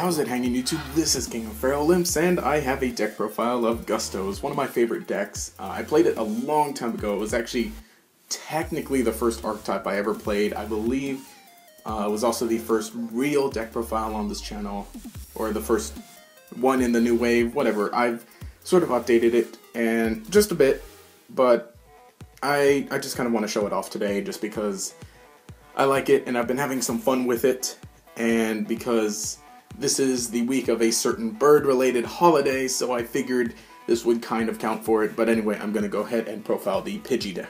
How's it hanging, YouTube? This is King of Feral Limps, and I have a deck profile of Gussto. It's one of my favorite decks. I played it a long time ago. It was actually technically the first archetype I ever played. I believe it was also the first real deck profile on this channel, or the first one in the new wave, whatever. I've sort of updated it, and just a bit, but I just kind of want to show it off today, just because I like it, and I've been having some fun with it, and because this is the week of a certain bird-related holiday, so I figured this would kind of count for it. But anyway, I'm going to go ahead and profile the Pidgey deck.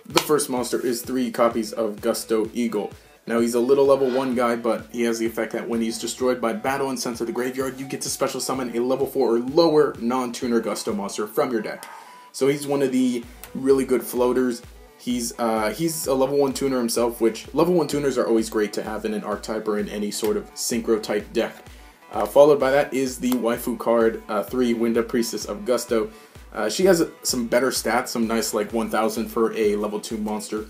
The first monster is 3 copies of Gustav Eagle. Now, he's a little level 1 guy, but he has the effect that when he's destroyed by battle and sent to the graveyard, you get to special summon a level 4 or lower non-tuner Gussto monster from your deck. So he's one of the really good floaters. He's a level 1 tuner himself, which level 1 tuners are always great to have in an archetype or in any sort of Synchro type deck. Followed by that is the Waifu card, 3 Winda Priestess of Gussto. She has some better stats, some nice like 1000 for a level 2 monster.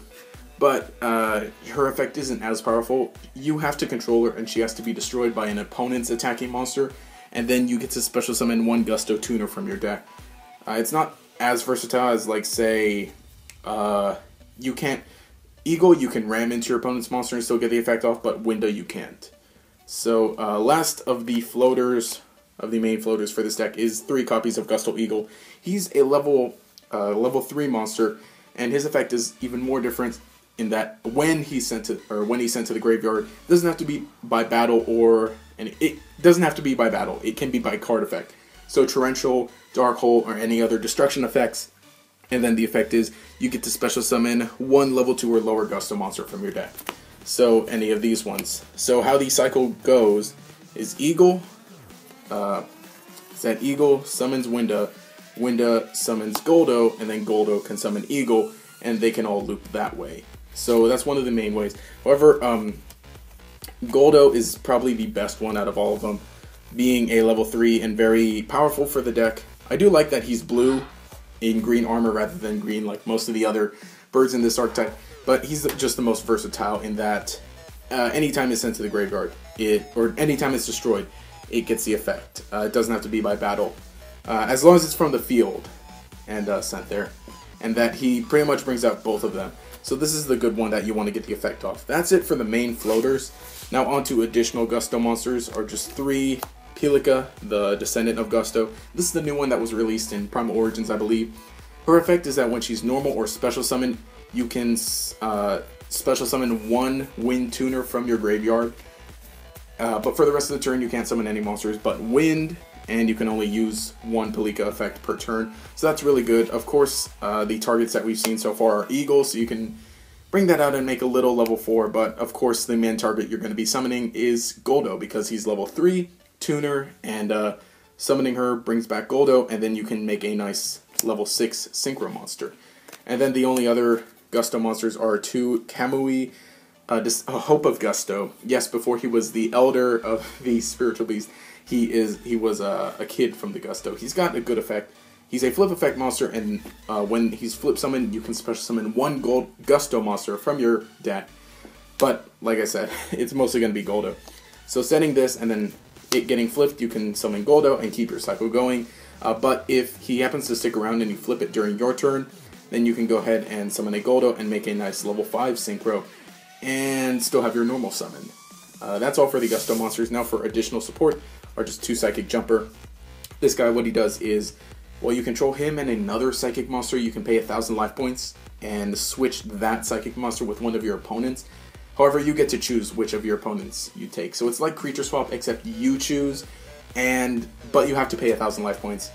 But her effect isn't as powerful. You have to control her, and she has to be destroyed by an opponent's attacking monster, and then you get to special summon 1 Gussto tuner from your deck. It's not as versatile as, like, say, you can't Eagle, you can ram into your opponent's monster and still get the effect off, but Winda you can't. So last of the floaters, of the main floaters for this deck, is 3 copies of Gustav Eagle. He's a level 3 monster, and his effect is even more different in that when he's sent to the graveyard, it doesn't have to be by battle, it doesn't have to be by battle. It can be by card effect. So Torrential, Dark Hole, or any other destruction effects. And then the effect is you get to special summon 1 level 2 or lower Gussto monster from your deck. So any of these ones. So how the cycle goes is Eagle summons Winda, Winda summons Guldo, and then Guldo can summon Eagle, and they can all loop that way. So that's one of the main ways. However, Guldo is probably the best one out of all of them, being a level 3 and very powerful for the deck. I do like that he's blue in green armor rather than green like most of the other birds in this archetype, but he's just the most versatile in that anytime it's sent to the graveyard, or anytime it's destroyed, it gets the effect. It doesn't have to be by battle, as long as it's from the field and sent there, and that he pretty much brings out both of them. So this is the good one that you want to get the effect off. That's it for the main floaters. Now on to additional Gussto monsters, are just 3 Pelica, the descendant of Gussto. This is the new one that was released in Primal Origins, I believe. Her effect is that when she's normal or special summon, you can special summon 1 wind tuner from your graveyard. But for the rest of the turn, you can't summon any monsters but wind, and you can only use 1 Pelica effect per turn. So that's really good. Of course, the targets that we've seen so far are Eagle, so you can bring that out and make a little level 4. But of course, the main target you're going to be summoning is Guldo, because he's level 3. Tuner, and summoning her brings back Guldo, and then you can make a nice level 6 Synchro monster. And then the only other Gussto monsters are 2 Kamui, Hope of Gussto. Yes, before he was the elder of the spiritual beast, he was a kid from the Gussto. He's got a good effect. He's a flip effect monster, and when he's flip summoned, you can special summon 1 Gussto monster from your deck. But like I said, it's mostly going to be Guldo. So setting this and then it getting flipped, you can summon Guldo and keep your cycle going. But if he happens to stick around and you flip it during your turn, then you can go ahead and summon a Guldo and make a nice level 5 Synchro and still have your normal summon. That's all for the Gussto monsters. Now for additional support are just 2 Psychic Jumper. This guy, what he does is, while you control him and another Psychic monster, you can pay 1000 life points and switch that Psychic monster with one of your opponents. However, you get to choose which of your opponents you take. So it's like Creature Swap, except you choose, but you have to pay 1000 life points.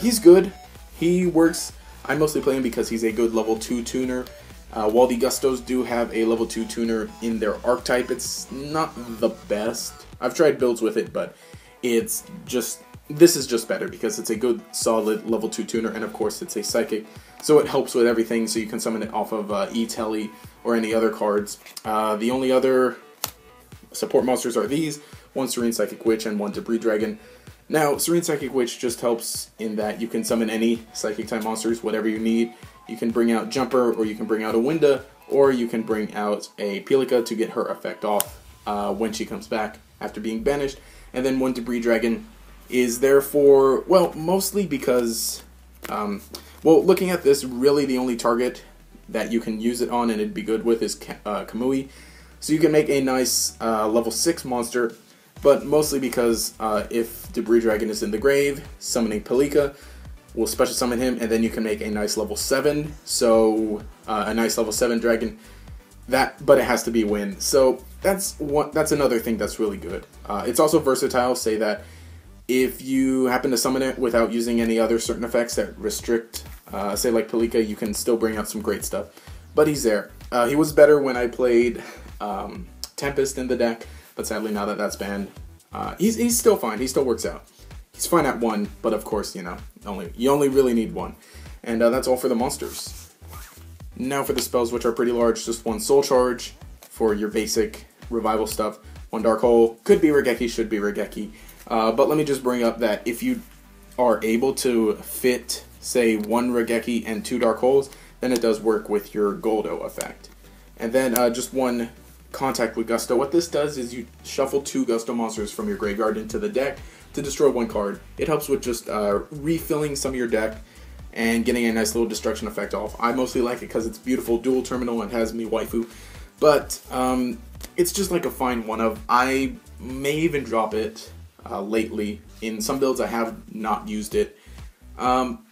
He's good. He works. I mostly play him because he's a good level 2 tuner. While the Gustos do have a level 2 tuner in their archetype, it's not the best. I've tried builds with it, but this is just better because it's a good, solid level 2 tuner, and of course it's a Psychic, so it helps with everything, so you can summon it off of E-Telly or any other cards. The only other support monsters are these, 1 Serene Psychic Witch and 1 Debris Dragon. Now, Serene Psychic Witch just helps in that you can summon any Psychic type monsters, whatever you need. You can bring out Jumper, or you can bring out a Winda, or you can bring out a Pelica to get her effect off when she comes back after being banished. And then one Debris Dragon is there for, well, mostly because, well, looking at this, really the only target that you can use it on and it'd be good with is Kamui. So you can make a nice level 6 monster, but mostly because if Debris Dragon is in the grave, summoning Pelika will special summon him, and then you can make a nice level 7, so a nice level 7 dragon. But it has to be win. So that's another thing that's really good. It's also versatile, say that if you happen to summon it without using any other certain effects that restrict, say like Pelika, you can still bring out some great stuff. But he's there. He was better when I played Tempest in the deck, but sadly now that that's banned, he's still fine. He still works out. He's fine at 1, but of course, you know, you only really need 1. And that's all for the monsters. Now for the spells, which are pretty large, just 1 Soul Charge for your basic revival stuff, 1 Dark Hole, could be Regeki, should be Regeki. But let me just bring up that if you are able to fit, say, 1 Regeki and 2 Dark Holes, then it does work with your Guldo effect. And then just 1 Contact with Gussto. What this does is you shuffle 2 Gussto monsters from your graveyard into the deck to destroy 1 card. It helps with just refilling some of your deck and getting a nice little destruction effect off. I mostly like it because it's beautiful, dual terminal, and has me waifu. But it's just like a fine one-of. I may even drop it lately. In some builds I have not used it.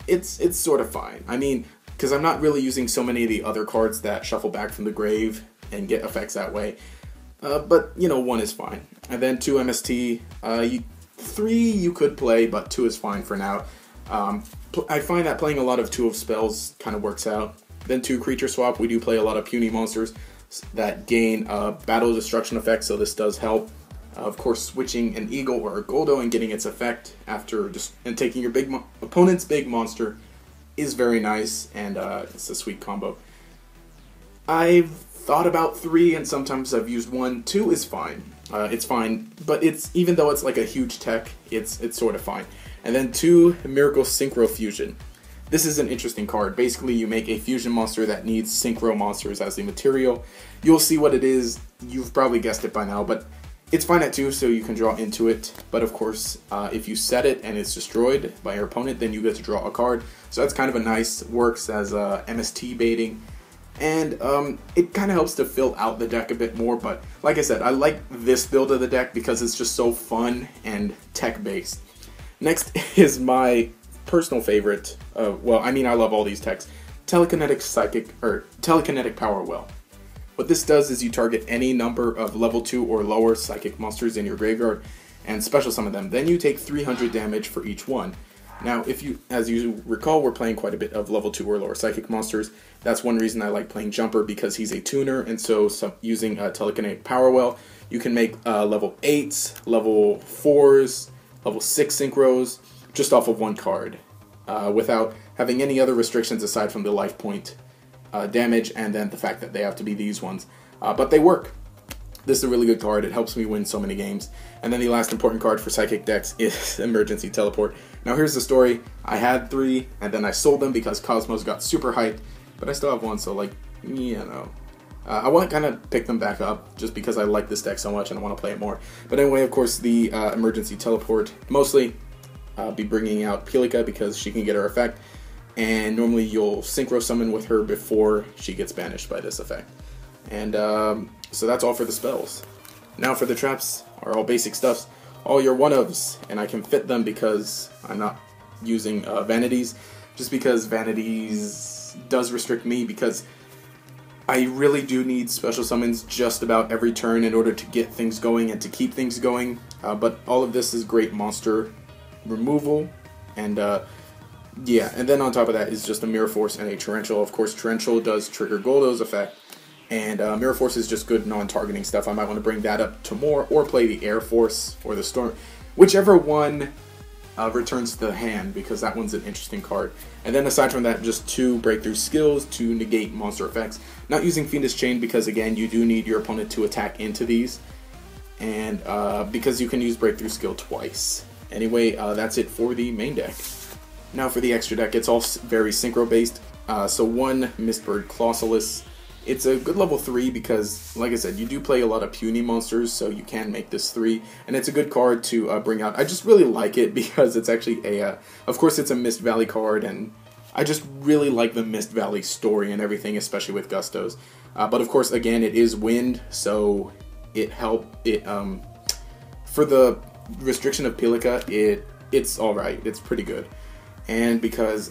It's sort of fine. I mean, because I'm not really using so many of the other cards that shuffle back from the grave and get effects that way. But, you know, 1 is fine. And then 2 MST. 3 you could play, but 2 is fine for now. I find that playing a lot of 2 of spells kind of works out. Then 2 Creature Swap. We do play a lot of puny monsters that gain battle destruction effects, so this does help. Of course, switching an Eagle or a Guldo and getting its effect after and taking your opponent's big monster is very nice, and it's a sweet combo. I've thought about 3, and sometimes I've used 1. 2 is fine. It's fine, but even though it's like a huge tech, it's sort of fine. And then 2 Miracle Synchro Fusion. This is an interesting card. Basically, you make a fusion monster that needs Synchro monsters as the material. You'll see what it is. You've probably guessed it by now, but it's fine at 2, so you can draw into it. But of course, if you set it and it's destroyed by your opponent, then you get to draw a card. So that's kind of a nice, works as MST baiting. And it kind of helps to fill out the deck a bit more, but like I said, I like this build of the deck because it's just so fun and tech-based. Next is my personal favorite, well, I mean I love all these techs, Telekinetic Power Well. What this does is you target any number of level 2 or lower psychic monsters in your graveyard and special summon them. Then you take 300 damage for each one. Now, as you recall, we're playing quite a bit of level 2 or lower psychic monsters. That's one reason I like playing Jumper, because he's a tuner, and so using Telekinetic Power Well, you can make level 8s, level 4s, level 6 synchros, just off of 1 card, without having any other restrictions aside from the life point damage, and then the fact that they have to be these ones. But they work. This is a really good card. It helps me win so many games. And then the last important card for Psychic decks is Emergency Teleport. Now here's the story. I had 3, and then I sold them because Cosmos got super hyped, but I still have 1, so like, you know. I want to kind of pick them back up just because I like this deck so much and I want to play it more. But anyway, of course, the Emergency Teleport, mostly be bringing out Pelika because she can get her effect, and normally you'll Synchro summon with her before she gets banished by this effect. And so that's all for the spells. Now for the traps are all basic stuffs, all your one-ofs, and I can fit them because I'm not using Vanities, just because Vanities does restrict me, because I really do need special summons just about every turn in order to get things going and to keep things going, but all of this is great monster removal, and yeah, and then on top of that is just a Mirror Force and a Torrential. Of course, Torrential does trigger Goldo's effect, and Mirror Force is just good non-targeting stuff. I might want to bring that up to more, or play the Air Force or the Storm, whichever one returns to the hand, because that one's an interesting card. And then aside from that, just 2 breakthrough skills to negate monster effects. Not using Fiendish Chain because, again, you do need your opponent to attack into these, and because you can use breakthrough skill twice. Anyway, that's it for the main deck. Now for the extra deck, it's all very Synchro based. So 1 Mistbird Clausolus, It's a good level 3 because, like I said, you do play a lot of puny monsters, so you can make this 3. And it's a good card to bring out. I just really like it because it's actually a... of course, it's a Mist Valley card, and I just really like the Mist Valley story and everything, especially with Gustos. But of course, again, it is wind, so it for the restriction of Pilica, it's alright. It's pretty good. And because...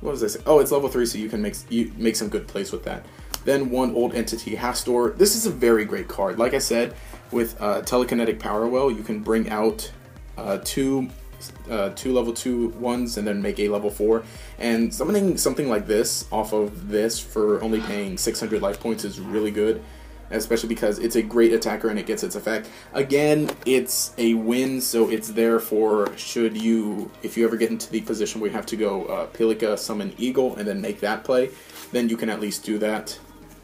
what was I saying? Oh, it's level 3, so you can make some good plays with that. Then one old entity, Hastor. This is a very great card. Like I said, with telekinetic power well, you can bring out two level 2 ones and then make a level 4. And summoning something like this off of this for only paying 600 life points is really good. Especially because it's a great attacker and it gets its effect. Again, it's a win, so it's there for if you ever get into the position where you have to go Pilica, summon Eagle, and then make that play, then you can at least do that.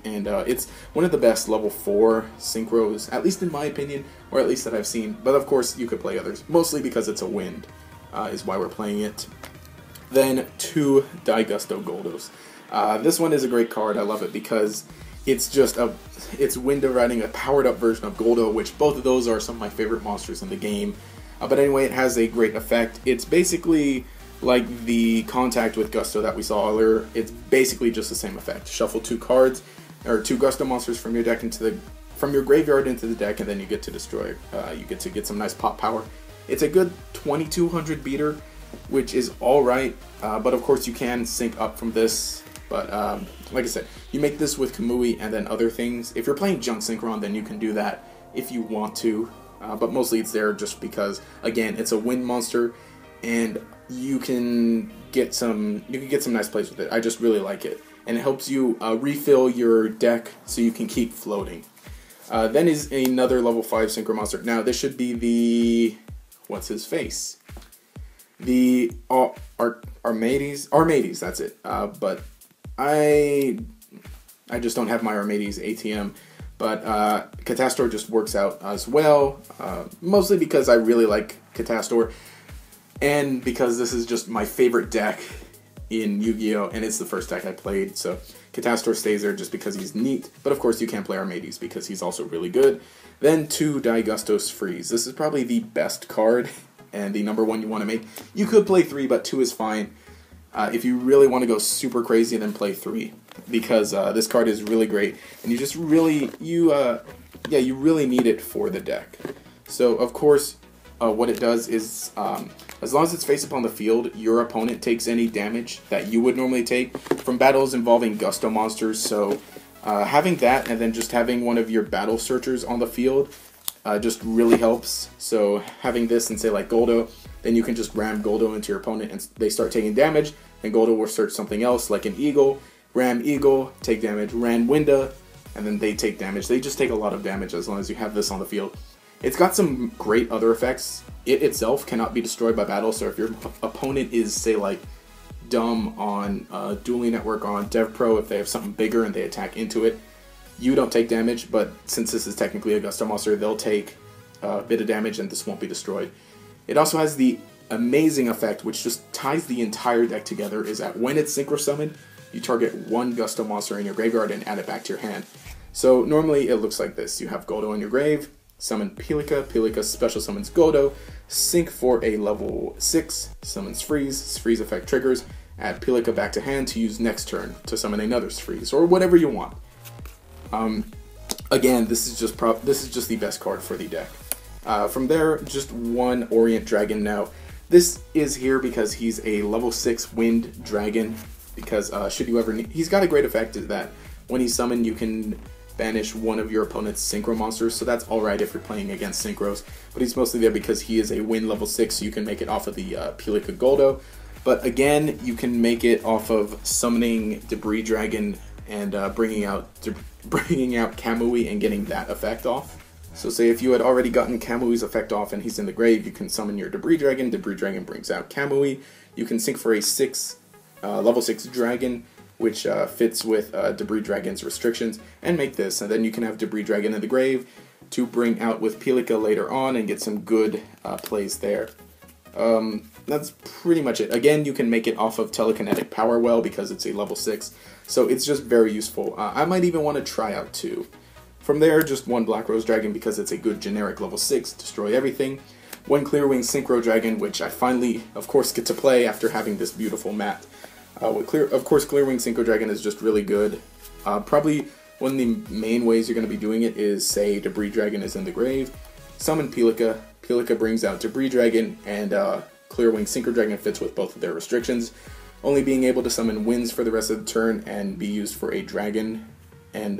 And it's one of the best level 4 synchros, at least in my opinion, or at least that I've seen. But of course, you could play others, mostly because it's a wind, is why we're playing it. Then 2 Gussto Goldos. This one is a great card. I love it because it's just it's window riding a powered up version of Guldo, which both of those are some of my favorite monsters in the game. But anyway, it has a great effect. It's basically like the contact with Gussto that we saw earlier. It's basically just the same effect. Shuffle 2 cards, or 2 Gussto monsters from your deck from your graveyard into the deck, and then you get to destroy. You get to get some nice pop power. It's a good 2200 beater, which is alright. But of course, you can sync up from this. But like I said, you make this with Kamui and then other things. If you're playing Junk Synchron, then you can do that if you want to. But mostly it's there just because, again, it's a wind monster, and you can get some nice plays with it. I just really like it, and it helps you refill your deck so you can keep floating. Then is another level 5 Synchro monster. Now this should be the what's his face, the Armades. That's it. But I just don't have my Armades ATM, but Catastor just works out as well, mostly because I really like Catastor, and because this is just my favorite deck in Yu-Gi-Oh! And it's the first deck I played, so Catastor stays there just because he's neat, but of course you can play Armades because he's also really good. Then 2 Gustos Freeze. This is probably the best card, and the number 1 you want to make. You could play 3, but 2 is fine. If you really want to go super crazy, then play 3, because this card is really great, and you just really, you really need it for the deck. So of course, what it does is, as long as it's face up on the field, your opponent takes any damage that you would normally take from battles involving Gussto monsters. So having that, and then just having one of your battle searchers on the field, just really helps. So having this and say like Guldo, then you can just ram Guldo into your opponent and they start taking damage, and Guldo will search something else like an Eagle, ram Eagle, take damage, ram Winda, and then they take damage. They just take a lot of damage as long as you have this on the field. It's got some great other effects. It itself cannot be destroyed by battle, so if your opponent is, say, like, dumb on Dueling Network or on DevPro, if they have something bigger and they attack into it, you don't take damage, but since this is technically a Gussto monster, they'll take a bit of damage and this won't be destroyed. It also has the amazing effect, which just ties the entire deck together, is that when it's Synchro Summoned, you target 1 Gussto monster in your graveyard and add it back to your hand. So normally it looks like this. You have Guldo in your grave, summon Pilica, Pilica special summons Guldo, sync for a level 6, summons Freeze, Freeze effect triggers, add Pilica back to hand to use next turn to summon another Freeze, or whatever you want. Again, this is just the best card for the deck. From there, just 1 Orient Dragon. Now, this is here because he's a level 6 Wind Dragon, because should you ever need... He's got a great effect is that when he's summoned, you can banish one of your opponent's Synchro monsters, so that's alright if you're playing against Synchros, but he's mostly there because he is a Wind level 6, so you can make it off of the Pilica Guldo. But again, you can make it off of summoning Debris Dragon and bringing out Kamui and getting that effect off. So say if you had already gotten Kamui's effect off and he's in the grave, you can summon your Debris Dragon brings out Kamui, you can sync for a level 6 dragon, which fits with Debris Dragon's restrictions, and make this, and then you can have Debris Dragon in the grave to bring out with Pilica later on and get some good plays there. that's pretty much it. Again, you can make it off of telekinetic power well because it's a level 6, so it's just very useful. I might even want to try out 2. From there, just 1 Black Rose Dragon because it's a good generic level 6, destroy everything. 1 Clearwing Synchro Dragon, which I finally, of course, get to play after having this beautiful mat. Of course, Clearwing Synchro Dragon is just really good. Probably one of the main ways you're going to be doing it is, say, Debris Dragon is in the grave. Summon Pelika. Pelika brings out Debris Dragon, and Clearwing Synchro Dragon fits with both of their restrictions. Only being able to summon winds for the rest of the turn and be used for a dragon, and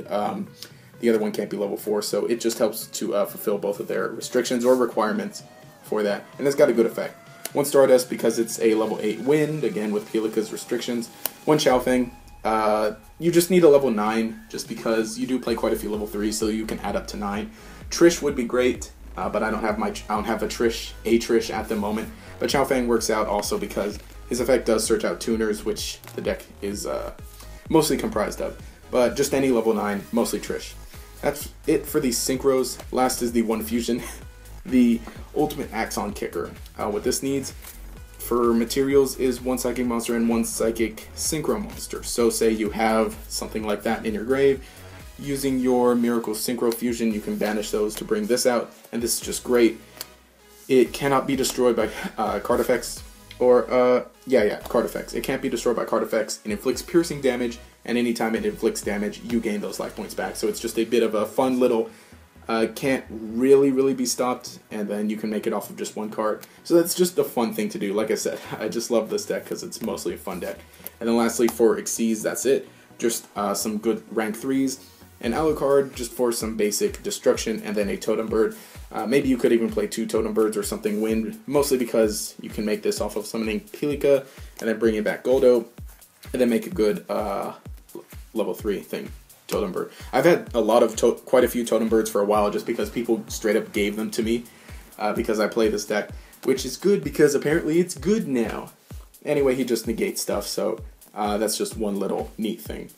the other one can't be level 4, so it just helps to fulfill both of their restrictions or requirements for that, and it's got a good effect. 1 Stardust because it's a level 8 wind, again with Pelika's restrictions. 1 Xiaofeng. You just need a level 9, just because you do play quite a few level 3s, so you can add up to 9. Trish would be great, but I don't have a Trish at the moment. But Xiaofeng works out also because his effect does search out tuners, which the deck is mostly comprised of. But just any level 9, mostly Trish. That's it for the synchros. Last is the 1 fusion, the ultimate Axon Kicker. What this needs for materials is 1 psychic monster and 1 psychic synchro monster. So say you have something like that in your grave, using your Miracle Synchro Fusion, you can banish those to bring this out, and this is just great. It cannot be destroyed by card effects, or, card effects. It can't be destroyed by card effects. It inflicts piercing damage, and anytime it inflicts damage, you gain those life points back. So it's just a bit of a fun little, can't really be stopped, and then you can make it off of just 1 card. So that's just a fun thing to do. Like I said, I just love this deck because it's mostly a fun deck. And then lastly, for Xyz, that's it. Just some good rank 3s. An Alucard just for some basic destruction, and then a Totem Bird. Maybe you could even play 2 Totem Birds or something wind, mostly because you can make this off of summoning Pelika, and then bringing back Guldo, and then make a good level 3 thing, Totem Bird. I've had quite a few Totem Birds for a while just because people straight up gave them to me because I play this deck, which is good because apparently it's good now. Anyway, he just negates stuff, so that's just one little neat thing.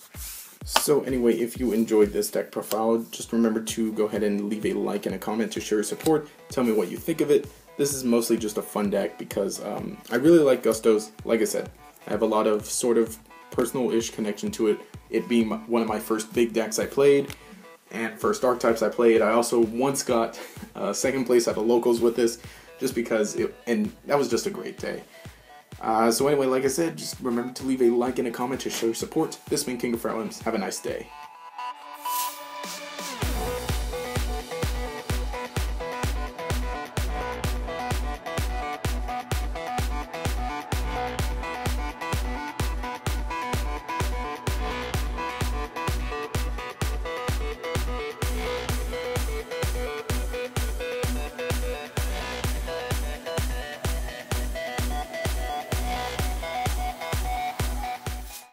So anyway, if you enjoyed this deck profile, just remember to go ahead and leave a like and a comment to show your support. Tell me what you think of it. This is mostly just a fun deck because I really like Gustos. Like I said, I have a lot of sort of personal-ish connection to it. It being one of my first big decks I played, and first archetypes I played. I also once got 2nd place at the locals with this, just because and that was just a great day. So anyway, like I said, just remember to leave a like and a comment to show your support. This has been King of Frowns. Have a nice day.